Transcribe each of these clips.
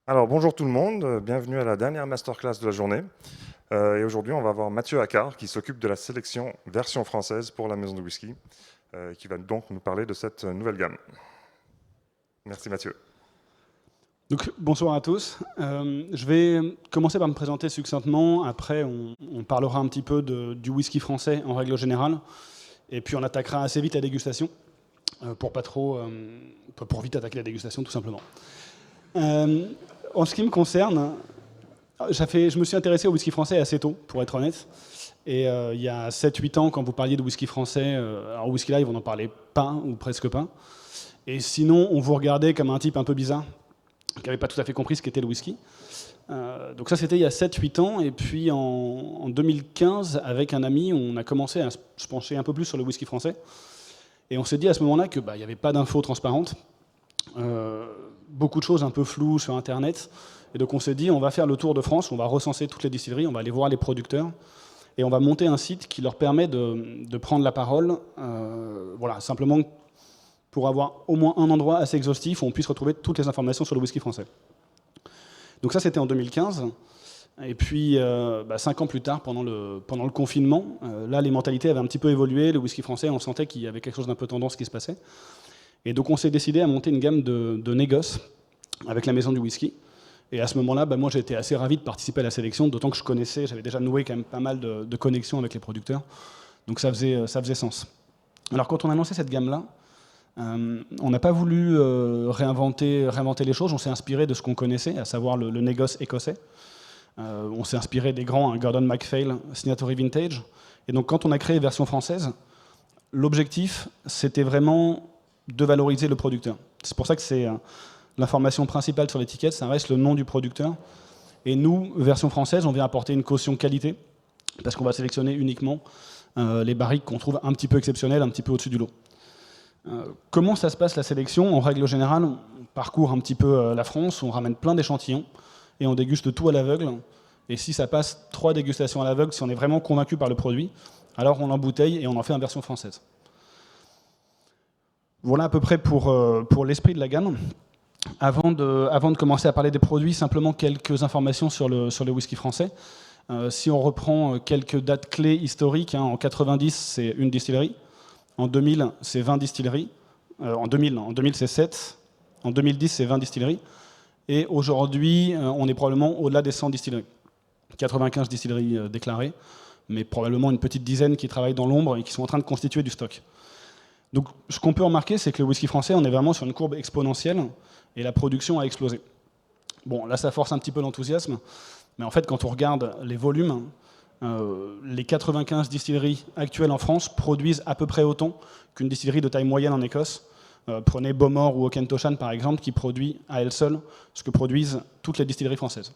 Alors bonjour tout le monde, bienvenue à la dernière masterclass de la journée. Et aujourd'hui on va avoir Mathieu Accard qui s'occupe de la sélection version française pour la maison de whisky, qui va donc nous parler de cette nouvelle gamme. Merci Mathieu. Donc, bonsoir à tous. Je vais commencer par me présenter succinctement. Après, on parlera un petit peu du whisky français en règle générale. Et puis, on attaquera assez vite la dégustation pour vite attaquer la dégustation, tout simplement. En ce qui me concerne, je me suis intéressé au whisky français assez tôt, pour être honnête. Et il y a 7-8 ans, quand vous parliez de whisky français, alors Whisky Live, on n'en parlait pas, ou presque pas. Et sinon, on vous regardait comme un type un peu bizarre, qui n'avait pas tout à fait compris ce qu'était le whisky. Donc ça, c'était il y a 7-8 ans. Et puis en 2015, avec un ami, on a commencé à se pencher un peu plus sur le whisky français. Et on s'est dit à ce moment-là qu'il n'y avait pas d'infos transparentes, beaucoup de choses un peu floues sur Internet. Et donc on s'est dit, on va faire le tour de France, on va recenser toutes les distilleries, on va aller voir les producteurs, et on va monter un site qui leur permet de prendre la parole, voilà, simplement pour avoir au moins un endroit assez exhaustif où on puisse retrouver toutes les informations sur le whisky français. Donc ça, c'était en 2015. Et puis, 5 ans plus tard, pendant le confinement, là, les mentalités avaient un petit peu évolué. Le whisky français, on sentait qu'il y avait quelque chose d'un peu tendance qui se passait. Et donc, on s'est décidé à monter une gamme de négoces avec la maison du whisky. Et à ce moment-là, moi, j'étais assez ravi de participer à la sélection, d'autant que j'avais déjà noué quand même pas mal de connexions avec les producteurs. Donc, ça faisait sens. Alors, quand on a lancé cette gamme-là, on n'a pas voulu réinventer les choses, on s'est inspiré de ce qu'on connaissait, à savoir le négoce écossais. On s'est inspiré des grands, Gordon MacPhail, Signatory Vintage. Et donc quand on a créé version française, l'objectif, c'était vraiment de valoriser le producteur. C'est pour ça que c'est l'information principale sur l'étiquette, ça reste le nom du producteur. Et nous, version française, on vient apporter une caution qualité, parce qu'on va sélectionner uniquement les barriques qu'on trouve un petit peu exceptionnelles, un petit peu au-dessus du lot. Comment ça se passe la sélection? En règle générale, on parcourt un petit peu la France, on ramène plein d'échantillons et on déguste tout à l'aveugle. Et si ça passe 3 dégustations à l'aveugle, si on est vraiment convaincu par le produit, alors on l'embouteille et on en fait en version française. Voilà à peu près pour l'esprit de la gamme. Avant de commencer à parler des produits, simplement quelques informations sur le whisky français. Si on reprend quelques dates clés historiques, en 90, c'est une distillerie. En 2000, c'est 20 distilleries. En 2000, c'est 7. En 2010, c'est 20 distilleries. Et aujourd'hui, on est probablement au-delà des 100 distilleries. 95 distilleries déclarées, mais probablement une petite dizaine qui travaillent dans l'ombre et qui sont en train de constituer du stock. Donc, ce qu'on peut remarquer, c'est que le whisky français, on est vraiment sur une courbe exponentielle et la production a explosé. Bon, là, ça force un petit peu l'enthousiasme, mais en fait, quand on regarde les volumes, les 95 distilleries actuelles en France produisent à peu près autant qu'une distillerie de taille moyenne en Écosse. Prenez Bowmore ou Auchentoshan par exemple, qui produit à elle seule ce que produisent toutes les distilleries françaises.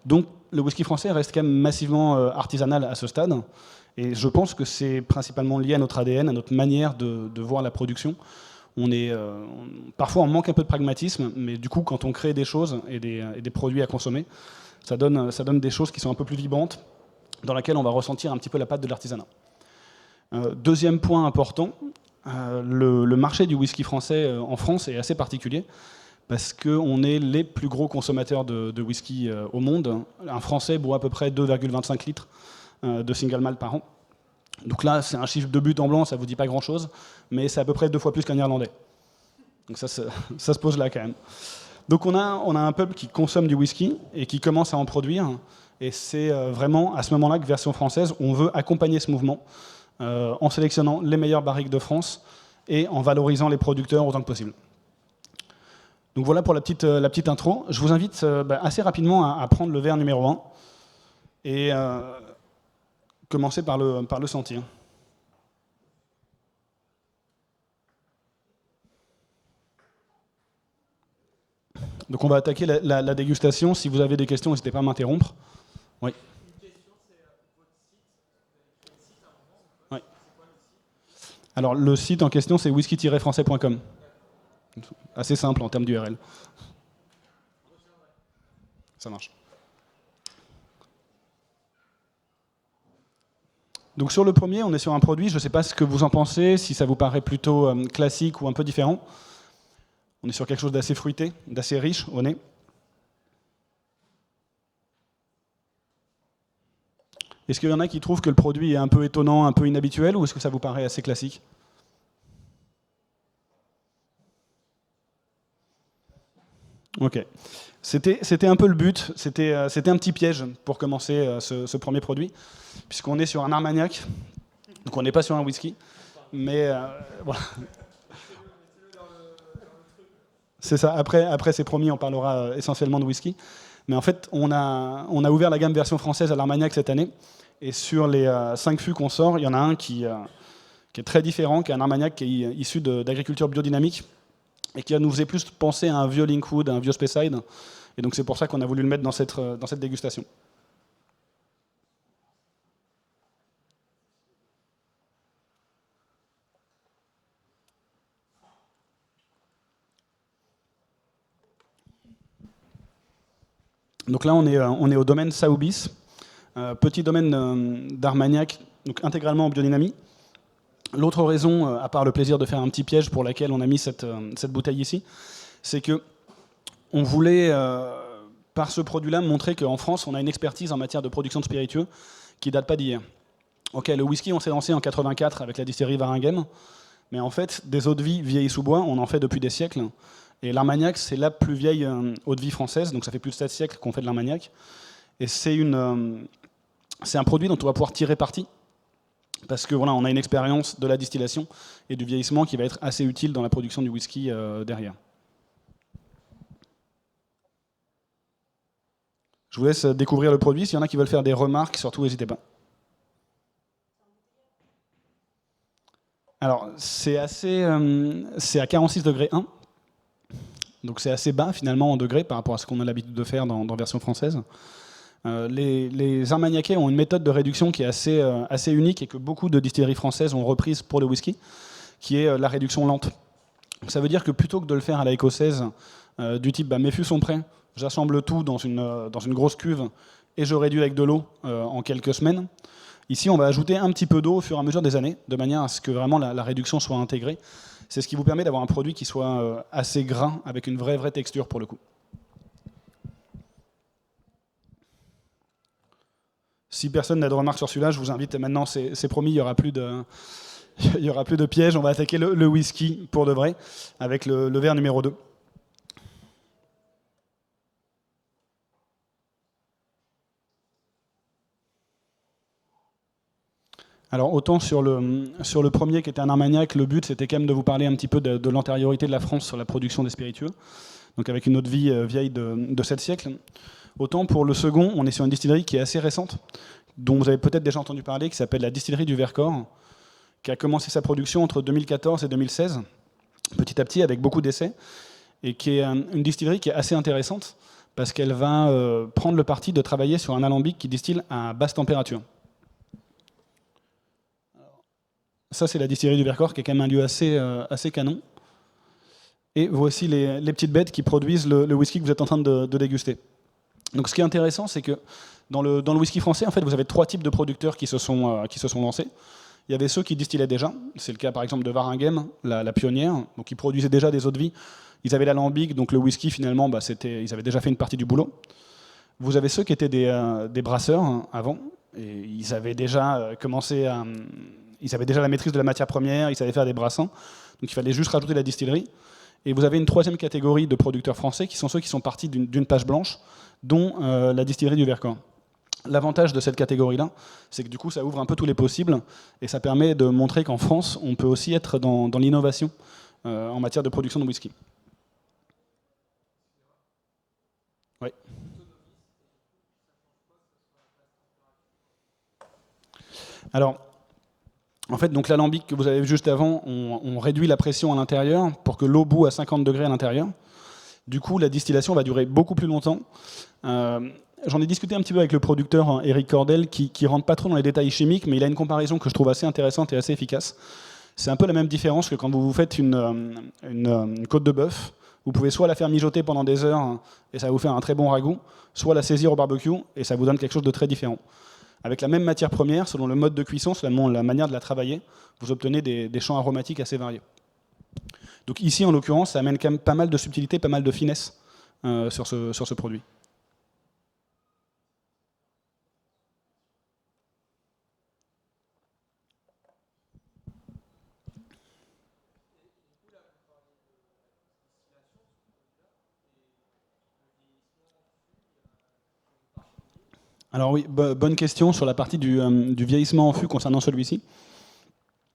Donc le whisky français reste quand même massivement artisanal à ce stade, et je pense que c'est principalement lié à notre ADN, à notre manière de voir la production. Parfois on manque un peu de pragmatisme, mais du coup quand on crée des choses et des produits à consommer, ça donne des choses qui sont un peu plus vibrantes, dans laquelle on va ressentir un petit peu la patte de l'artisanat. Deuxième point important, le marché du whisky français en France est assez particulier, parce qu'on est les plus gros consommateurs de whisky au monde. Un Français boit à peu près 2,25 litres de single malt par an. Donc là, c'est un chiffre de but en blanc, ça ne vous dit pas grand-chose, mais c'est à peu près 2 fois plus qu'un Irlandais. Donc ça se pose là quand même. Donc on a un peuple qui consomme du whisky et qui commence à en produire. Et c'est vraiment à ce moment-là que version française, on veut accompagner ce mouvement en sélectionnant les meilleures barriques de France et en valorisant les producteurs autant que possible. Donc voilà pour la petite intro. Je vous invite assez rapidement à prendre le verre numéro 1 et commencer par le sentir. Donc on va attaquer la dégustation. Si vous avez des questions, n'hésitez pas à m'interrompre. Oui. Une question, c'est votre site. Oui. Alors le site en question, c'est whisky-français.com. Assez simple en termes d'URL. Ça marche. Donc sur le premier, on est sur un produit, je ne sais pas ce que vous en pensez, si ça vous paraît plutôt classique ou un peu différent. On est sur quelque chose d'assez fruité, d'assez riche au nez. Est-ce qu'il y en a qui trouvent que le produit est un peu étonnant, un peu inhabituel, ou est-ce que ça vous paraît assez classique? Ok. C'était un peu le but, c'était un petit piège pour commencer ce premier produit, puisqu'on est sur un Armagnac, donc on n'est pas sur un whisky, mais voilà. C'est ça, après c'est promis, on parlera essentiellement de whisky. Mais en fait, on a ouvert la gamme version française à l'Armagnac cette année, et sur les 5 fûts qu'on sort, il y en a un qui est très différent, qui est un Armagnac qui est issu d'agriculture biodynamique, et qui nous faisait plus penser à un vieux Linkwood, un vieux Speyside. Et donc c'est pour ça qu'on a voulu le mettre dans cette dégustation. Donc là, on est au domaine Soubise, petit domaine d'Armagnac, donc intégralement en biodynamie. L'autre raison, à part le plaisir de faire un petit piège pour laquelle on a mis cette bouteille ici, c'est que on voulait, par ce produit-là, montrer qu'en France, on a une expertise en matière de production de spiritueux qui ne date pas d'hier. Ok, le whisky, on s'est lancé en 84 avec la distillerie Waregem, mais en fait, des eaux de vie vieilles sous bois, on en fait depuis des siècles. Et l'Armagnac, c'est la plus vieille eau de vie française, donc ça fait plus de 7 siècles qu'on fait de l'Armagnac. Et c'est un produit dont on va pouvoir tirer parti, parce que voilà, on a une expérience de la distillation et du vieillissement qui va être assez utile dans la production du whisky derrière. Je vous laisse découvrir le produit. S'il y en a qui veulent faire des remarques, surtout n'hésitez pas. Alors, c'est à 46 degrés 1. Donc c'est assez bas finalement en degrés par rapport à ce qu'on a l'habitude de faire dans version française. Les Armagnacais ont une méthode de réduction qui est assez unique et que beaucoup de distilleries françaises ont reprise pour le whisky, qui est la réduction lente. Donc, ça veut dire que plutôt que de le faire à la écossaise, du type mes fûts sont prêts, j'assemble tout dans une grosse cuve et je réduis avec de l'eau en quelques semaines. Ici, on va ajouter un petit peu d'eau au fur et à mesure des années, de manière à ce que vraiment la réduction soit intégrée. C'est ce qui vous permet d'avoir un produit qui soit assez gras, avec une vraie texture pour le coup. Si personne n'a de remarques sur celui-là, je vous invite maintenant, c'est promis, il n'y aura plus de pièges. On va attaquer le whisky pour de vrai, avec le verre numéro 2. Alors autant sur le premier qui était un Armagnac, le but c'était quand même de vous parler un petit peu de l'antériorité de la France sur la production des spiritueux, donc avec une eau de vie vieille de 7 siècles. Autant pour le second, on est sur une distillerie qui est assez récente, dont vous avez peut-être déjà entendu parler, qui s'appelle la distillerie du Vercors, qui a commencé sa production entre 2014 et 2016, petit à petit avec beaucoup d'essais, et qui est une distillerie qui est assez intéressante, parce qu'elle va prendre le parti de travailler sur un alambic qui distille à basse température. Ça, c'est la distillerie du Vercors, qui est quand même un lieu assez canon. Et voici les petites bêtes qui produisent le whisky que vous êtes en train de déguster. Donc, ce qui est intéressant, c'est que dans le whisky français, en fait, vous avez 3 types de producteurs qui se sont lancés. Il y avait ceux qui distillaient déjà. C'est le cas, par exemple, de Waregem, la pionnière. Donc, ils produisaient déjà des eaux de vie. Ils avaient l'alambic, donc le whisky, finalement, ils avaient déjà fait une partie du boulot. Vous avez ceux qui étaient des brasseurs avant. Et ils avaient déjà commencé à... Ils avaient déjà la maîtrise de la matière première, ils savaient faire des brassins, donc il fallait juste rajouter la distillerie. Et vous avez une 3e catégorie de producteurs français qui sont ceux qui sont partis d'une page blanche, dont la distillerie du Vercors. L'avantage de cette catégorie-là, c'est que du coup ça ouvre un peu tous les possibles, et ça permet de montrer qu'en France, on peut aussi être dans l'innovation en matière de production de whisky. Oui. Alors, en fait, donc l'alambic que vous avez vu juste avant, on réduit la pression à l'intérieur pour que l'eau bout à 50 degrés à l'intérieur. Du coup, la distillation va durer beaucoup plus longtemps. J'en ai discuté un petit peu avec le producteur Eric Cordel, qui ne rentre pas trop dans les détails chimiques, mais il a une comparaison que je trouve assez intéressante et assez efficace. C'est un peu la même différence que quand vous faites une côte de bœuf. Vous pouvez soit la faire mijoter pendant des heures, et ça va vous faire un très bon ragoût, soit la saisir au barbecue, et ça vous donne quelque chose de très différent. Avec la même matière première, selon le mode de cuisson, selon la manière de la travailler, vous obtenez des champs aromatiques assez variés. Donc ici, en l'occurrence, ça amène quand même pas mal de subtilité, pas mal de finesse sur ce produit. Alors oui, bonne question sur la partie du vieillissement en fût concernant celui-ci.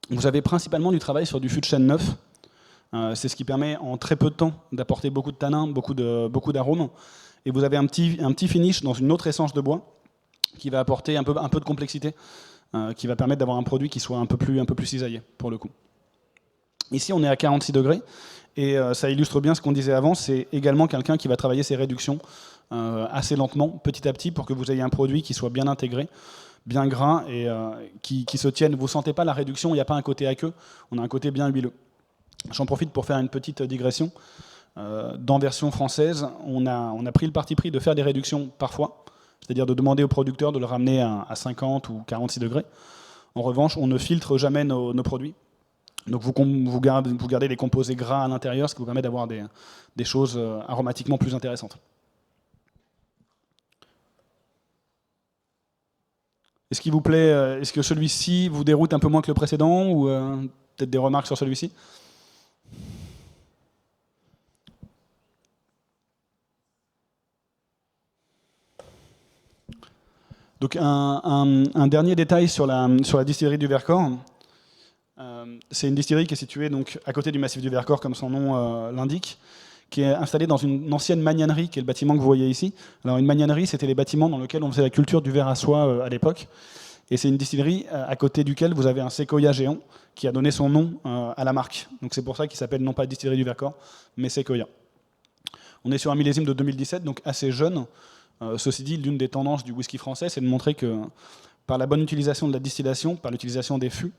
Vous avez principalement du travail sur du fût de chêne neuf. C'est ce qui permet en très peu de temps d'apporter beaucoup de tanins, beaucoup d'arômes. Et vous avez un petit finish dans une autre essence de bois qui va apporter un peu de complexité, qui va permettre d'avoir un produit qui soit un peu plus cisaillé, pour le coup. Ici, on est à 46 degrés, et ça illustre bien ce qu'on disait avant. C'est également quelqu'un qui va travailler ses réductions assez lentement, petit à petit, pour que vous ayez un produit qui soit bien intégré, bien gras, et qui se tienne. Vous ne sentez pas la réduction, il n'y a pas un côté aqueux, on a un côté bien huileux. J'en profite pour faire une petite digression. Dans version française, on a pris le parti pris de faire des réductions parfois, c'est-à-dire de demander au producteur de le ramener à 50 ou 46 degrés. En revanche, on ne filtre jamais nos produits. Donc vous gardez les composés gras à l'intérieur, ce qui vous permet d'avoir des choses aromatiquement plus intéressantes. Est-ce qu'il vous plaît, est-ce que celui-ci vous déroute un peu moins que le précédent, ou peut-être des remarques sur celui-ci ? Donc un dernier détail sur la distillerie du Vercors. C'est une distillerie qui est située donc à côté du massif du Vercors, comme son nom l'indique, qui est installée dans une ancienne magnanerie, qui est le bâtiment que vous voyez ici. Alors une magnanerie, c'était les bâtiments dans lesquels on faisait la culture du verre à soie à l'époque. Et c'est une distillerie à côté duquel vous avez un séquoia géant qui a donné son nom à la marque. Donc c'est pour ça qu'il s'appelle non pas distillerie du Vercors, mais séquoia. On est sur un millésime de 2017, donc assez jeune. Ceci dit, l'une des tendances du whisky français, c'est de montrer que par la bonne utilisation de la distillation, par l'utilisation des fûts,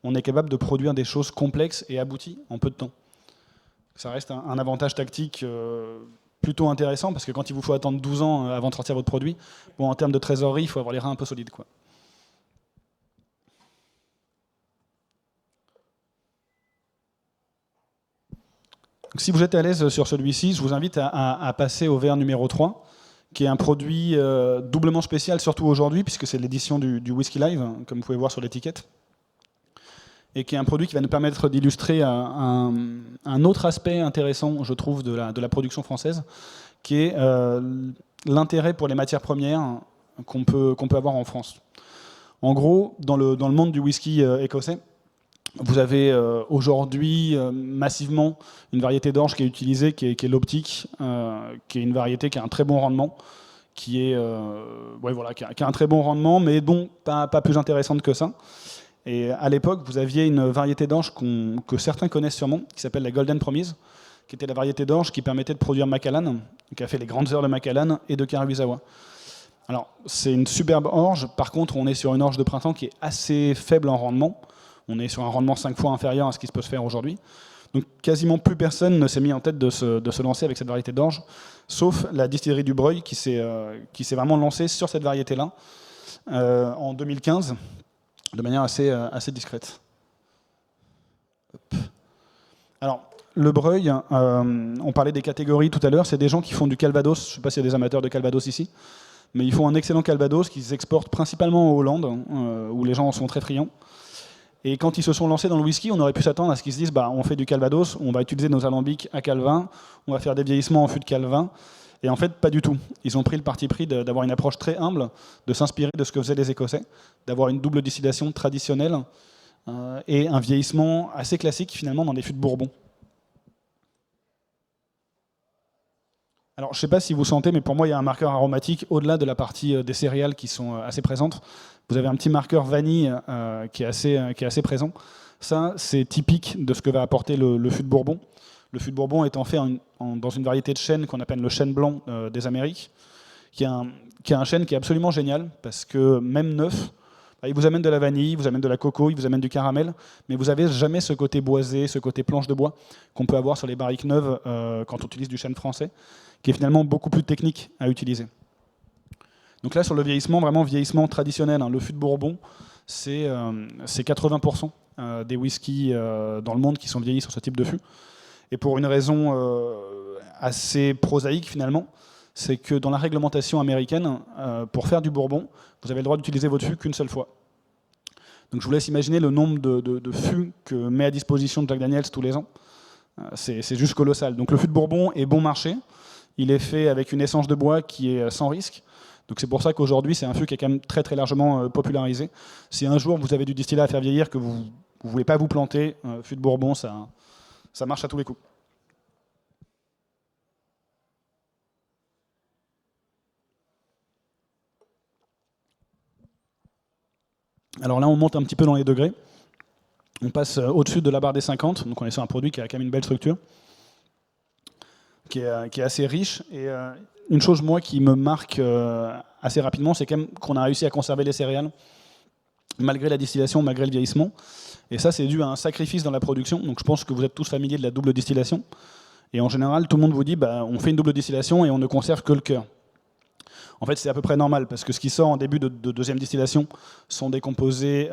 on est capable de produire des choses complexes et abouties en peu de temps. Ça reste un avantage tactique plutôt intéressant, parce que quand il vous faut attendre 12 ans avant de sortir votre produit, bon, en termes de trésorerie, il faut avoir les reins un peu solides, quoi. Donc, si vous êtes à l'aise sur celui-ci, je vous invite à passer au verre numéro 3, qui est un produit doublement spécial, surtout aujourd'hui, puisque c'est l'édition du Whisky Live, comme vous pouvez voir sur l'étiquette, et qui est un produit qui va nous permettre d'illustrer un autre aspect intéressant, je trouve, de la production française, qui est l'intérêt pour les matières premières qu'on peut avoir en France. En gros, dans le monde du whisky écossais, vous avez aujourd'hui massivement une variété d'orge qui est utilisée, qui est l'optique, qui est une variété qui a un très bon rendement, qui a un très bon rendement, mais dont pas plus intéressante que ça. Et à l'époque, vous aviez une variété d'orge que certains connaissent sûrement, qui s'appelle la Golden Promise, qui était la variété d'orge qui permettait de produire Macallan, qui a fait les grandes heures de Macallan et de Karuizawa. Alors, c'est une superbe orge. Par contre, on est sur une orge de printemps qui est assez faible en rendement. On est sur un rendement 5 fois inférieur à ce qui se peut se faire aujourd'hui. Donc quasiment plus personne ne s'est mis en tête de se lancer avec cette variété d'orge, sauf la distillerie du Breuil qui s'est vraiment lancée sur cette variété-là en 2015, de manière assez discrète. Hop. Alors, le Breuil, on parlait des catégories tout à l'heure, c'est des gens qui font du Calvados. Je ne sais pas s'il y a des amateurs de Calvados ici, mais ils font un excellent Calvados qui s'exporte principalement en Hollande, où les gens en sont très friands. Et quand ils se sont lancés dans le whisky, on aurait pu s'attendre à ce qu'ils se disent on fait du Calvados, on va utiliser nos alambics à Calvin, on va faire des vieillissements en fût de Calvin. Et en fait, pas du tout. Ils ont pris le parti pris d'avoir une approche très humble, de s'inspirer de ce que faisaient les Écossais, d'avoir une double distillation traditionnelle et un vieillissement assez classique finalement dans des fûts de Bourbon. Alors, je ne sais pas si vous sentez, mais pour moi, il y a un marqueur aromatique au-delà de la partie des céréales qui sont assez présentes. Vous avez un petit marqueur vanille qui est assez présent. Ça, c'est typique de ce que va apporter le fût de Bourbon. Le fût de Bourbon étant fait dans une variété de chêne qu'on appelle le chêne blanc des Amériques, qui est un chêne qui est absolument génial, parce que même neuf, il vous amène de la vanille, il vous amène de la coco, il vous amène du caramel, mais vous n'avez jamais ce côté boisé, ce côté planche de bois qu'on peut avoir sur les barriques neuves quand on utilise du chêne français, qui est finalement beaucoup plus technique à utiliser. Donc là, sur le vieillissement, vraiment vieillissement traditionnel, le fût de Bourbon, c'est 80% des whiskies dans le monde qui sont vieillis sur ce type de fût. Et pour une raison assez prosaïque finalement, c'est que dans la réglementation américaine, pour faire du Bourbon, vous avez le droit d'utiliser votre fût qu'une seule fois. Donc je vous laisse imaginer le nombre de fûts que met à disposition Jack Daniel's tous les ans. C'est juste colossal. Donc le fût de Bourbon est bon marché. Il est fait avec une essence de bois qui est sans risque. Donc c'est pour ça qu'aujourd'hui, c'est un fût qui est quand même très très largement popularisé. Si un jour vous avez du distillat à faire vieillir, que vous ne voulez pas vous planter, fût de Bourbon, ça marche à tous les coups. Alors là, on monte un petit peu dans les degrés. On passe au-dessus de la barre des 50, donc on est sur un produit qui a quand même une belle structure, qui est assez riche. Et une chose, moi, qui me marque assez rapidement, c'est quand même qu'on a réussi à conserver les céréales, malgré la distillation, malgré le vieillissement. Et ça, c'est dû à un sacrifice dans la production. Donc je pense que vous êtes tous familiers de la double distillation. Et en général, tout le monde vous dit, on fait une double distillation et on ne conserve que le cœur. En fait, c'est à peu près normal, parce que ce qui sort en début de deuxième distillation sont des composés,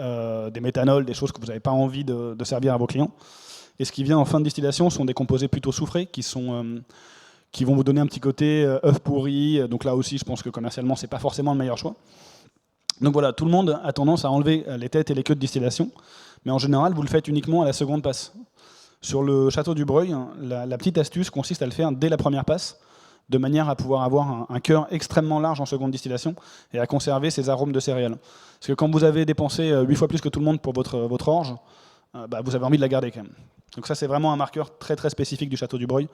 des méthanols, des choses que vous n'avez pas envie de servir à vos clients. Et ce qui vient en fin de distillation sont des composés plutôt soufrés, qui vont vous donner un petit côté œuf pourri. Donc là aussi, je pense que commercialement, ce n'est pas forcément le meilleur choix. Donc voilà, tout le monde a tendance à enlever les têtes et les queues de distillation, mais en général, vous le faites uniquement à la seconde passe. Sur le château du Breuil, la petite astuce consiste à le faire dès la première passe, de manière à pouvoir avoir un cœur extrêmement large en seconde distillation et à conserver ces arômes de céréales. Parce que quand vous avez dépensé 8 fois plus que tout le monde pour votre orge, vous avez envie de la garder quand même. Donc ça, c'est vraiment un marqueur très très spécifique du château du Breuil.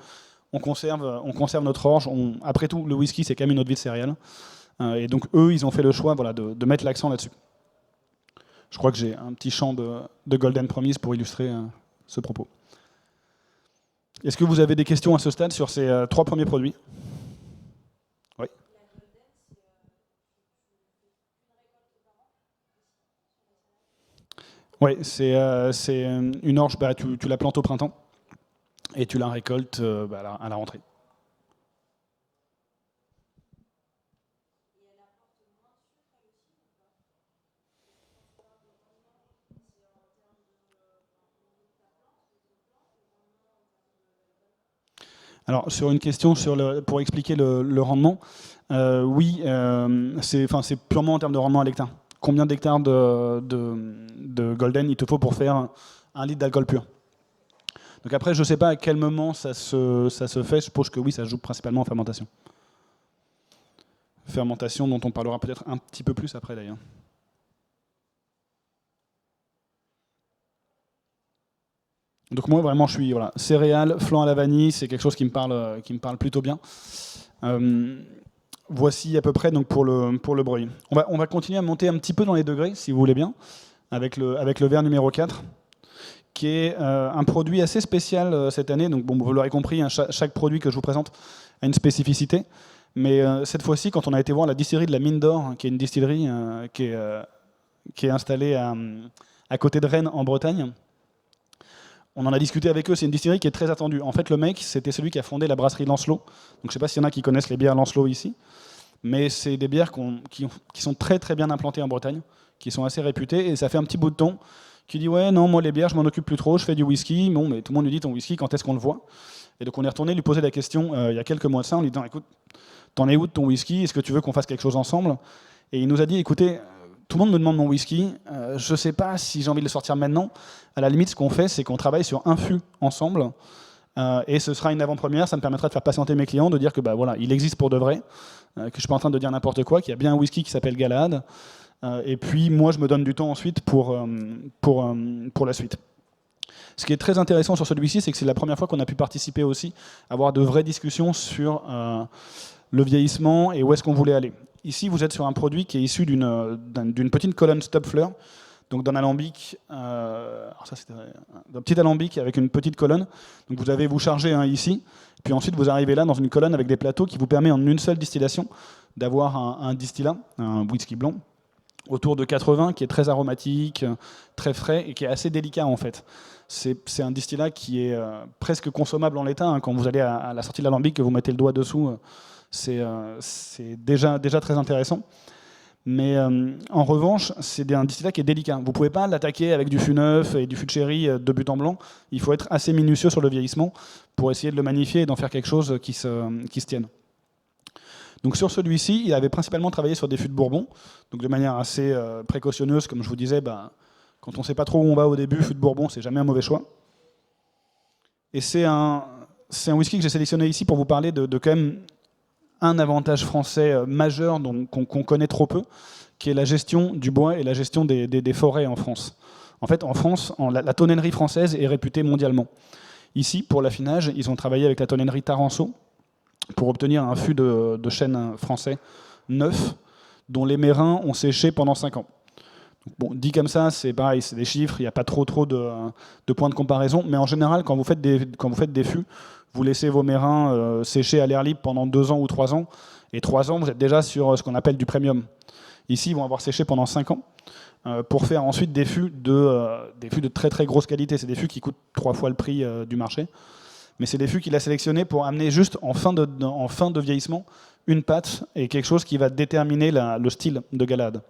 On conserve notre orge. Après tout, le whisky, c'est quand même une eau de vie de céréales. Et donc eux, ils ont fait le choix de mettre l'accent là-dessus. Je crois que j'ai un petit chant de Golden Promise pour illustrer ce propos. Est-ce que vous avez des questions à ce stade sur ces 3 premiers produits ? Oui. Oui, c'est une orge, tu la plantes au printemps et tu la récoltes à la rentrée. Alors, sur une question pour expliquer le rendement, oui, c'est purement en termes de rendement à l'hectare. Combien d'hectares de Golden il te faut pour faire 1 litre d'alcool pur? Donc après, je ne sais pas à quel moment ça se fait. Je suppose que oui, ça joue principalement en fermentation. Fermentation dont on parlera peut-être un petit peu plus après d'ailleurs. Donc moi vraiment je suis céréales, flan à la vanille, c'est quelque chose qui me parle plutôt bien. Voici à peu près donc pour le Breuil. On va continuer à monter un petit peu dans les degrés si vous voulez bien, avec le verre numéro 4, qui est un produit assez spécial cette année. Donc bon, vous l'aurez compris, hein, chaque produit que je vous présente a une spécificité. Mais cette fois-ci, quand on a été voir la distillerie de la Mine d'Or, qui est une distillerie qui est installée à côté de Rennes en Bretagne, on en a discuté avec eux, c'est une distillerie qui est très attendue. En fait, le mec, c'était celui qui a fondé la brasserie Lancelot. Donc, je ne sais pas s'il y en a qui connaissent les bières Lancelot ici, mais c'est des bières qui sont très très bien implantées en Bretagne, qui sont assez réputées, et ça fait un petit bout de temps qu'il dit « Ouais, non, moi les bières, je m'en occupe plus trop, je fais du whisky. » Bon, mais tout le monde lui dit « Ton whisky, quand est-ce qu'on le voit ?» Et donc on est retourné lui poser la question il y a quelques mois de ça, en lui disant « Écoute, t'en es où de ton whisky? Est-ce que tu veux qu'on fasse quelque chose ensemble ?» Et il nous a dit « Écoutez, tout le monde me demande mon whisky, je ne sais pas si j'ai envie de le sortir maintenant. À la limite, ce qu'on fait, c'est qu'on travaille sur un fût ensemble, et ce sera une avant-première, ça me permettra de faire patienter mes clients, de dire que il existe pour de vrai, que je ne suis pas en train de dire n'importe quoi, qu'il y a bien un whisky qui s'appelle Galahad, et puis moi je me donne du temps ensuite pour la suite. Ce qui est très intéressant sur celui-ci, c'est que c'est la première fois qu'on a pu participer aussi, avoir de vraies discussions sur le vieillissement et où est-ce qu'on voulait aller. Ici, vous êtes sur un produit qui est issu d'une petite colonne stop-fleur, donc d'un alambic, d'un petit alambic avec une petite colonne. Donc vous avez vous chargez ici, puis ensuite vous arrivez là dans une colonne avec des plateaux qui vous permet en une seule distillation d'avoir un distillat, un whisky blanc, autour de 80, qui est très aromatique, très frais et qui est assez délicat en fait. C'est un distillat qui est presque consommable en l'état. Hein. Quand vous allez à la sortie de l'alambic, que vous mettez le doigt dessous, c'est déjà très intéressant. Mais en revanche, c'est un distillat qui est délicat. Vous ne pouvez pas l'attaquer avec du fût neuf et du fût de sherry de but en blanc. Il faut être assez minutieux sur le vieillissement pour essayer de le magnifier et d'en faire quelque chose qui se tienne. Donc sur celui-ci, il avait principalement travaillé sur des fûts de Bourbon, donc de manière assez précautionneuse, comme je vous disais, quand on ne sait pas trop où on va au début, fût de Bourbon, c'est jamais un mauvais choix. Et c'est un whisky que j'ai sélectionné ici pour vous parler de quand même un avantage français majeur qu'on connaît trop peu, qui est la gestion du bois et la gestion des forêts en France. En fait, en France, la tonnellerie française est réputée mondialement. Ici, pour l'affinage, ils ont travaillé avec la tonnellerie Taranceau pour obtenir un fût de chêne français neuf, dont les mérins ont séché pendant 5 ans. Bon, dit comme ça, c'est pareil, c'est des chiffres, il n'y a pas trop de points de comparaison, mais en général, quand vous faites des fûts, vous laissez vos mérins sécher à l'air libre pendant 2 ans ou 3 ans, et 3 ans, vous êtes déjà sur ce qu'on appelle du premium. Ici, ils vont avoir séché pendant 5 ans, pour faire ensuite des fûts de très très grosse qualité. C'est des fûts qui coûtent 3 fois le prix du marché, mais c'est des fûts qu'il a sélectionnés pour amener juste en fin de vieillissement une pâte et quelque chose qui va déterminer le style de Galahad.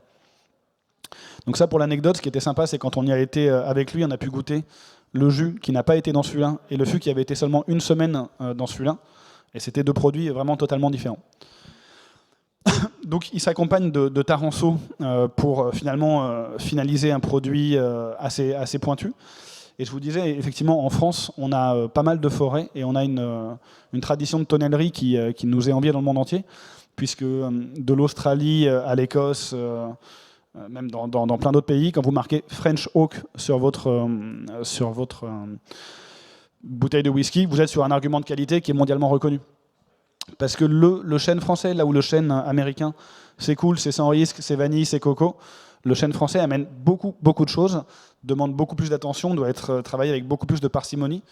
Donc ça, pour l'anecdote, ce qui était sympa, c'est quand on y a été avec lui, on a pu goûter le jus qui n'a pas été dans celui-là et le fût qui avait été seulement 1 semaine dans celui-là. Et c'était 2 produits vraiment totalement différents. Donc il s'accompagne de Taranceau pour finalement finaliser un produit assez pointu. Et je vous disais, effectivement, en France, on a pas mal de forêts et on a une tradition de tonnellerie qui nous est enviée dans le monde entier, puisque de l'Australie à l'Écosse, même dans plein d'autres pays, quand vous marquez French Oak sur votre bouteille de whisky, vous êtes sur un argument de qualité qui est mondialement reconnu. Parce que le chêne français, là où le chêne américain, c'est cool, c'est sans risque, c'est vanille, c'est coco, le chêne français amène beaucoup de choses, demande beaucoup plus d'attention, doit être travaillé avec beaucoup plus de parcimonie,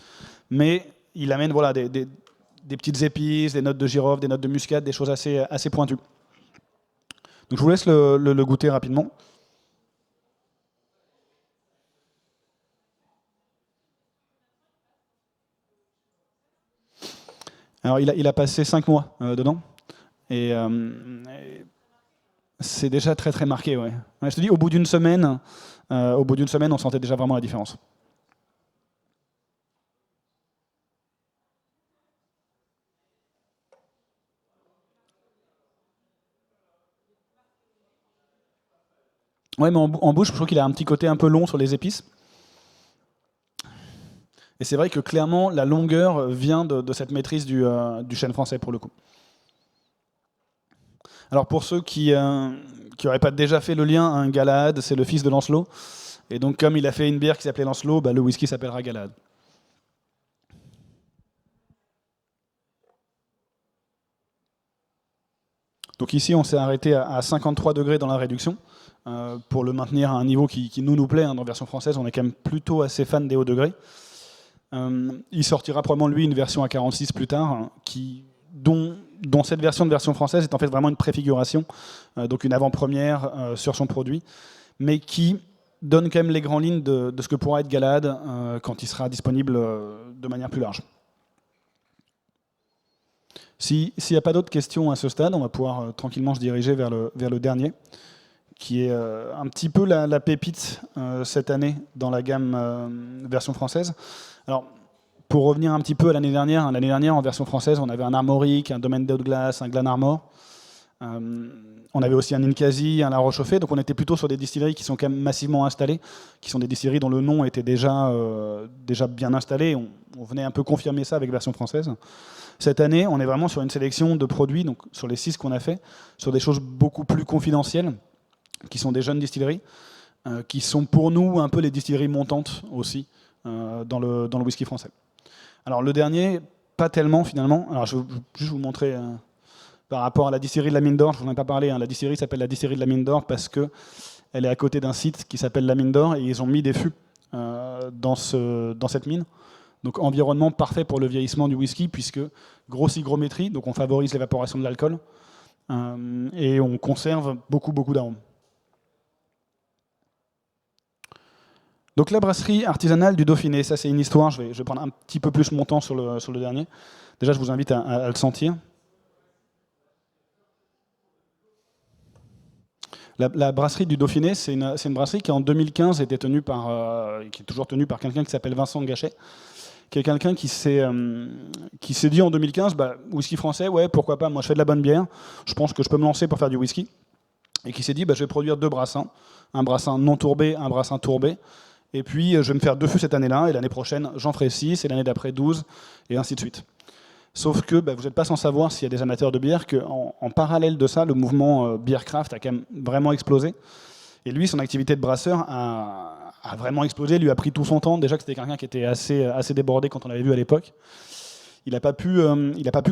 mais il amène voilà, des petites épices, des notes de girofle, des notes de muscade, des choses assez pointues. Donc je vous laisse le goûter rapidement. Alors il a passé 5 mois dedans, et c'est déjà très très marqué. Ouais. Je te dis, au bout d'une semaine, on sentait déjà vraiment la différence. Ouais, mais en bouche, je trouve qu'il a un petit côté un peu long sur les épices. Et c'est vrai que clairement, la longueur vient de cette maîtrise du chêne français, pour le coup. Alors pour ceux qui n'auraient pas déjà fait le lien, un Galahad, c'est le fils de Lancelot. Et donc comme il a fait une bière qui s'appelait Lancelot, le whisky s'appellera Galahad. Donc ici, on s'est arrêté à 53 degrés dans la réduction, pour le maintenir à un niveau qui nous plaît. Dans la version française, on est quand même plutôt assez fan des hauts degrés. Il sortira probablement, lui, une version à 46 plus tard, dont cette version française est en fait vraiment une préfiguration, donc une avant-première sur son produit, mais qui donne quand même les grandes lignes de ce que pourra être Galahad quand il sera disponible de manière plus large. S'il n'y a pas d'autres questions à ce stade, on va pouvoir tranquillement se diriger vers le dernier, qui est un petit peu la pépite cette année dans la gamme version française. Alors, pour revenir un petit peu à l'année dernière en version française, on avait un Armorique, un Domaine de Haute-Glace, un Glenarmor. On avait aussi un Ninkasi, un La Rochefoucauld. Donc on était plutôt sur des distilleries qui sont quand même massivement installées, qui sont des distilleries dont le nom était déjà bien installé. On venait un peu confirmer ça avec version française. Cette année, on est vraiment sur une sélection de produits, donc sur les 6 qu'on a fait, sur des choses beaucoup plus confidentielles, qui sont des jeunes distilleries, qui sont pour nous un peu les distilleries montantes aussi dans le whisky français. Alors le dernier, pas tellement finalement. Alors je vais juste vous montrer par rapport à la distillerie de la Mine d'Or. Je vous en ai pas parlé. La distillerie s'appelle la distillerie de la Mine d'Or parce que elle est à côté d'un site qui s'appelle la Mine d'Or et ils ont mis des fûts dans cette mine. Donc environnement parfait pour le vieillissement du whisky puisque grosse hygrométrie, donc on favorise l'évaporation de l'alcool et on conserve beaucoup d'arômes. Donc la brasserie artisanale du Dauphiné, ça c'est une histoire, je vais prendre un petit peu plus mon temps sur le dernier. Déjà je vous invite à le sentir. La brasserie du Dauphiné, c'est une brasserie qui en 2015 était tenue qui est toujours tenue par quelqu'un qui s'appelle Vincent Gachet, qui est quelqu'un qui s'est dit en 2015, whisky français, ouais pourquoi pas, moi je fais de la bonne bière, je pense que je peux me lancer pour faire du whisky, et qui s'est dit je vais produire 2 brassins, un brassin non tourbé, un brassin tourbé. Et puis, je vais me faire 2 fûts cette année-là, et l'année prochaine, j'en ferai 6, et l'année d'après, 12, et ainsi de suite. Sauf que vous n'êtes pas sans savoir, s'il y a des amateurs de bière, qu'en parallèle de ça, le mouvement beer craft a quand même vraiment explosé. Et lui, son activité de brasseur a vraiment explosé, lui a pris tout son temps. Déjà que c'était quelqu'un qui était assez débordé quand on l'avait vu à l'époque. Il n'a pas pu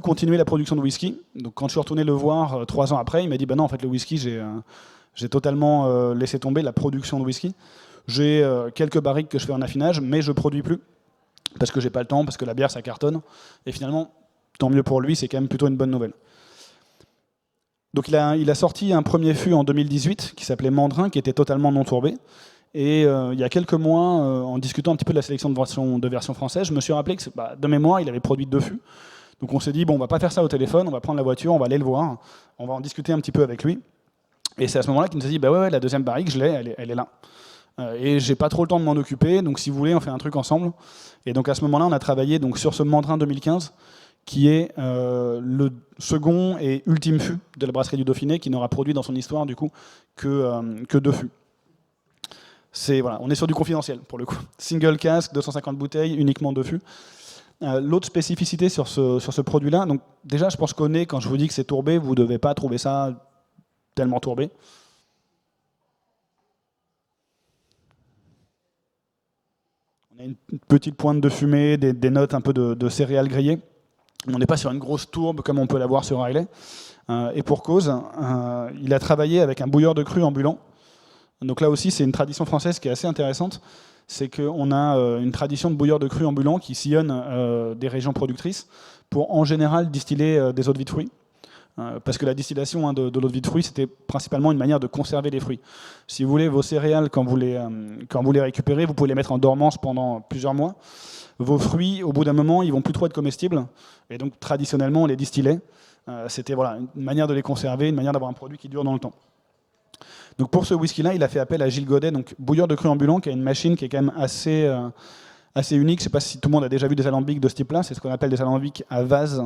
continuer la production de whisky. Donc quand je suis retourné le voir 3 ans après, il m'a dit non, en fait, le whisky, j'ai totalement laissé tomber la production de whisky. J'ai quelques barriques que je fais en affinage, mais je ne produis plus. Parce que j'ai pas le temps, parce que la bière, ça cartonne. Et finalement, tant mieux pour lui, c'est quand même plutôt une bonne nouvelle. Donc il a sorti un premier fût en 2018 qui s'appelait Mandrin, qui était totalement non tourbé. Et il y a quelques mois, en discutant un petit peu de la sélection de version française, je me suis rappelé que de mémoire, il avait produit 2 fûts. Donc on s'est dit, on va pas faire ça au téléphone, on va prendre la voiture, on va aller le voir, on va en discuter un petit peu avec lui. Et c'est à ce moment-là qu'il nous a dit, ouais, la deuxième barrique, je l'ai, elle est là. Et j'ai pas trop le temps de m'en occuper, donc si vous voulez, on fait un truc ensemble. Et donc à ce moment-là, on a travaillé donc, sur ce Mandrin 2015, qui est le second et ultime fût de la brasserie du Dauphiné, qui n'aura produit dans son histoire du coup que 2 fûts. Voilà, on est sur du confidentiel pour le coup. Single cask, 250 bouteilles, uniquement 2 fûts. L'autre spécificité sur ce produit-là, donc déjà je pense qu'on est, quand je vous dis que c'est tourbé, vous ne devez pas trouver ça tellement tourbé. On a une petite pointe de fumée, des notes un peu de céréales grillées. On n'est pas sur une grosse tourbe comme on peut l'avoir sur Riley. Et pour cause, il a travaillé avec un bouilleur de cru ambulant. Donc là aussi, c'est une tradition française qui est assez intéressante. C'est qu'on a une tradition de bouilleur de cru ambulant qui sillonne des régions productrices pour, en général, distiller des eaux de vie de fruits. Parce que la distillation de l'eau de vie de fruits, c'était principalement une manière de conserver les fruits. Si vous voulez, vos céréales, quand vous les récupérez, vous pouvez les mettre en dormance pendant plusieurs mois. Vos fruits, au bout d'un moment, ils vont plus trop être comestibles. Et donc, traditionnellement, on les distillait. C'était une manière de les conserver, une manière d'avoir un produit qui dure dans le temps. Donc pour ce whisky-là, il a fait appel à Gilles Godet, donc bouilleur de cru ambulant, qui a une machine qui est quand même assez unique. Je ne sais pas si tout le monde a déjà vu des alambics de ce type-là. C'est ce qu'on appelle des alambics à vase,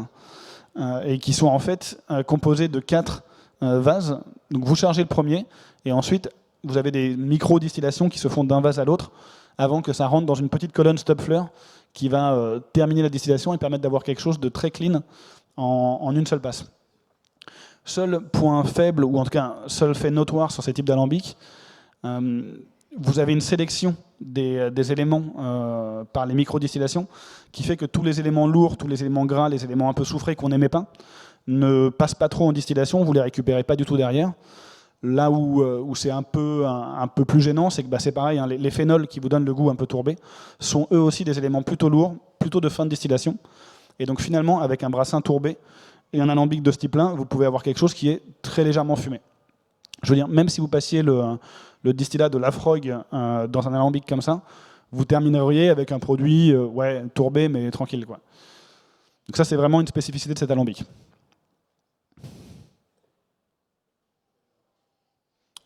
et qui sont en fait composés de 4 vases. Donc vous chargez le premier, et ensuite vous avez des micro-distillations qui se font d'un vase à l'autre, avant que ça rentre dans une petite colonne Stubfler qui va terminer la distillation et permettre d'avoir quelque chose de très clean en une seule passe. Seul point faible, ou en tout cas seul fait notoire sur ces types d'alambics, vous avez une sélection des éléments par les micro-distillations qui fait que tous les éléments lourds, tous les éléments gras, les éléments un peu soufrés qu'on n'aimait pas, ne passent pas trop en distillation, vous ne les récupérez pas du tout derrière. Là où c'est un peu plus gênant, c'est que c'est pareil, hein, les phénols qui vous donnent le goût un peu tourbé sont eux aussi des éléments plutôt lourds, plutôt de fin de distillation. Et donc finalement, avec un brassin tourbé et un alambic de ce type-là, vous pouvez avoir quelque chose qui est très légèrement fumé. Je veux dire, même si vous passiez le distillat de Lafroig dans un alambic comme ça, vous termineriez avec un produit tourbé mais tranquille, quoi. Donc ça, c'est vraiment une spécificité de cet alambic.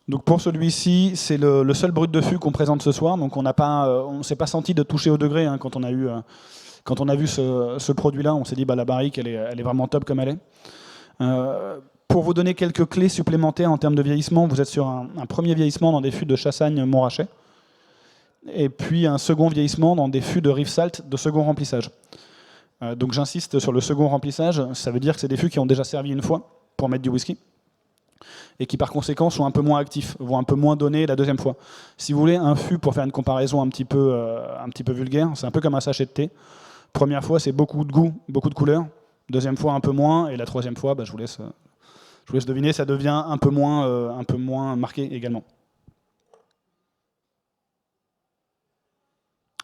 Donc pour celui-ci, c'est le seul brut de fût qu'on présente ce soir. Donc on ne s'est pas senti de toucher au degré hein, quand on a vu ce produit-là. On s'est dit la barrique, elle est vraiment top comme elle est. Pour vous donner quelques clés supplémentaires en termes de vieillissement, vous êtes sur un premier vieillissement dans des fûts de Chassagne-Montrachet, et puis un second vieillissement dans des fûts de Rivesaltes de second remplissage. Donc j'insiste sur le second remplissage. Ça veut dire que c'est des fûts qui ont déjà servi une fois pour mettre du whisky, et qui par conséquent sont un peu moins actifs, vont un peu moins donner la deuxième fois. Si vous voulez un fût, pour faire une comparaison un petit peu vulgaire, c'est un peu comme un sachet de thé. Première fois, c'est beaucoup de goût, beaucoup de couleurs. Deuxième fois, un peu moins. Et la troisième fois, je vous laisse deviner, ça devient un peu moins marqué également.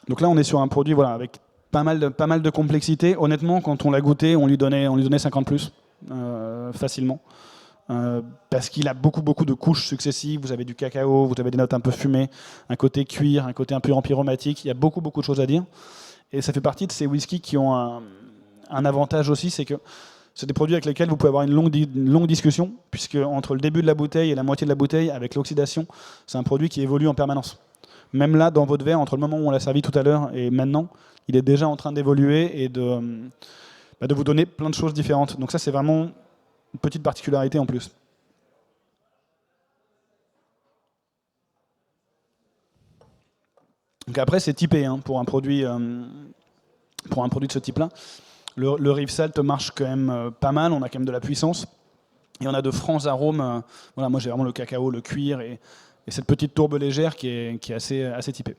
Donc là, on est sur un produit avec pas mal de complexité. Honnêtement, quand on l'a goûté, on lui donnait 50+, facilement. Parce qu'il a beaucoup de couches successives. Vous avez du cacao, vous avez des notes un peu fumées, un côté cuir, un côté un peu empyromatique. Il y a beaucoup de choses à dire. Et ça fait partie de ces whiskies qui ont un avantage aussi, c'est que c'est des produits avec lesquels vous pouvez avoir une longue discussion, puisque entre le début de la bouteille et la moitié de la bouteille, avec l'oxydation, c'est un produit qui évolue en permanence. Même là, dans votre verre, entre le moment où on l'a servi tout à l'heure et maintenant, il est déjà en train d'évoluer et de vous donner plein de choses différentes. Donc ça, c'est vraiment une petite particularité en plus. Donc après, c'est typé hein, pour un produit de ce type-là. Le Rive Salt marche quand même pas mal, on a quand même de la puissance. Et on a de francs arômes. Voilà, moi j'ai vraiment le cacao, le cuir et cette petite tourbe légère qui est assez typée.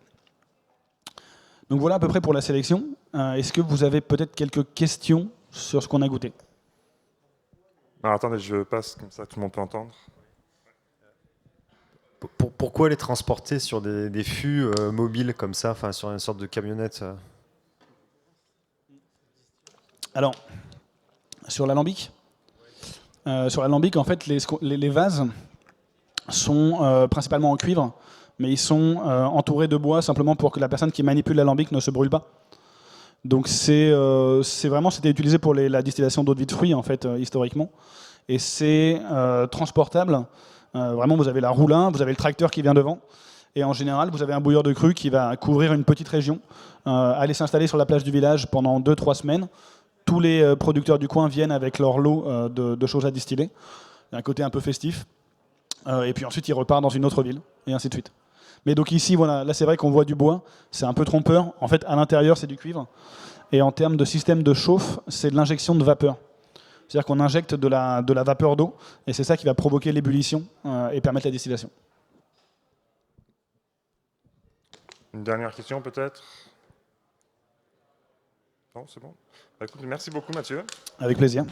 Donc voilà à peu près pour la sélection. Est-ce que vous avez peut-être quelques questions sur ce qu'on a goûté? Alors, attendez, je passe comme ça, tout le monde peut entendre. Pourquoi les transporter sur des fûts mobiles comme ça, enfin sur une sorte de camionnette Alors, sur l'alambic, en fait, les vases sont principalement en cuivre, mais ils sont entourés de bois simplement pour que la personne qui manipule l'alambic ne se brûle pas. Donc c'était utilisé pour la distillation d'eau de vie de fruits en fait historiquement, et c'est transportable. Vraiment, vous avez la roue là, vous avez le tracteur qui vient devant, et en général, vous avez un bouilleur de cru qui va couvrir une petite région, aller s'installer sur la plage du village pendant 2-3 semaines. Tous les producteurs du coin viennent avec leur lot de choses à distiller. Il y a un côté un peu festif. Et puis ensuite, ils repartent dans une autre ville, et ainsi de suite. Mais donc ici, voilà, là c'est vrai qu'on voit du bois, c'est un peu trompeur. En fait, à l'intérieur, c'est du cuivre. Et en termes de système de chauffe, c'est de l'injection de vapeur. C'est-à-dire qu'on injecte de la vapeur d'eau, et c'est ça qui va provoquer l'ébullition et permettre la distillation. Une dernière question peut-être? Non, c'est bon. Bah, écoute, merci beaucoup Mathieu. Avec plaisir.